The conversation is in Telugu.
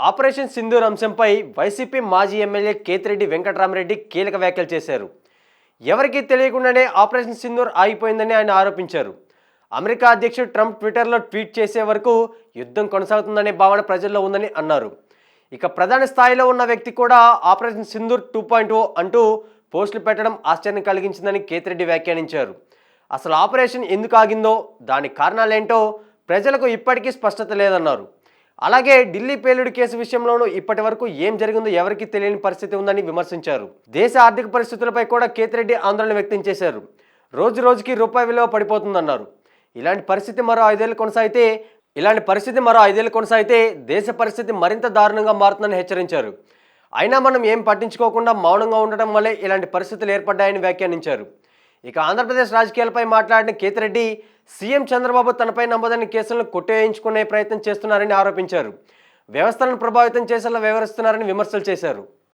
ఆపరేషన్ సింధూర్ అంశంపై వైసీపీ మాజీ ఎమ్మెల్యే కేతిరెడ్డి వెంకటరామరెడ్డి కీలక వ్యాఖ్యలు చేశారు. ఎవరికీ తెలియకుండానే ఆపరేషన్ సింధూర్ ఆగిపోయిందని ఆయన ఆరోపించారు. అమెరికా అధ్యక్షుడు ట్రంప్ ట్విట్టర్లో ట్వీట్ చేసే వరకు యుద్ధం కొనసాగుతుందనే భావన ప్రజల్లో ఉందని అన్నారు. ఇక ప్రధాన స్థాయిలో ఉన్న వ్యక్తి కూడా ఆపరేషన్ సింధూర్ 2.0 అంటూ పోస్టులు పెట్టడం ఆశ్చర్యం కలిగించిందని కేతిరెడ్డి వ్యాఖ్యానించారు. అసలు ఆపరేషన్ ఎందుకు ఆగిందో, దాని కారణాలేంటో ప్రజలకు ఇప్పటికీ స్పష్టత లేదన్నారు. అలాగే ఢిల్లీ పేలుడు కేసు విషయంలోనూ ఇప్పటి వరకు ఏం జరిగిందో ఎవరికీ తెలియని పరిస్థితి ఉందని విమర్శించారు. దేశ ఆర్థిక పరిస్థితులపై కూడా కేతిరెడ్డి ఆందోళన వ్యక్తం చేశారు. రోజు రోజుకి రూపాయి విలువ పడిపోతుందన్నారు. ఇలాంటి పరిస్థితి మరో 5 ఏళ్ళు కొనసాగితే దేశ పరిస్థితి మరింత దారుణంగా మారుతుందని హెచ్చరించారు. అయినా మనం ఏం పట్టించుకోకుండా మౌనంగా ఉండటం వల్లే ఇలాంటి పరిస్థితులు ఏర్పడ్డాయని వ్యాఖ్యానించారు. ఇక ఆంధ్రప్రదేశ్ రాజకీయాలపై మాట్లాడిన కేతిరెడ్డి సీఎం చంద్రబాబు తనపై నమోదైన కేసులను కొట్టేయించుకునే ప్రయత్నం చేస్తున్నారని ఆరోపించారు. వ్యవస్థలను ప్రభావితం చేసేలా వ్యవహరిస్తున్నారని విమర్శలు చేశారు.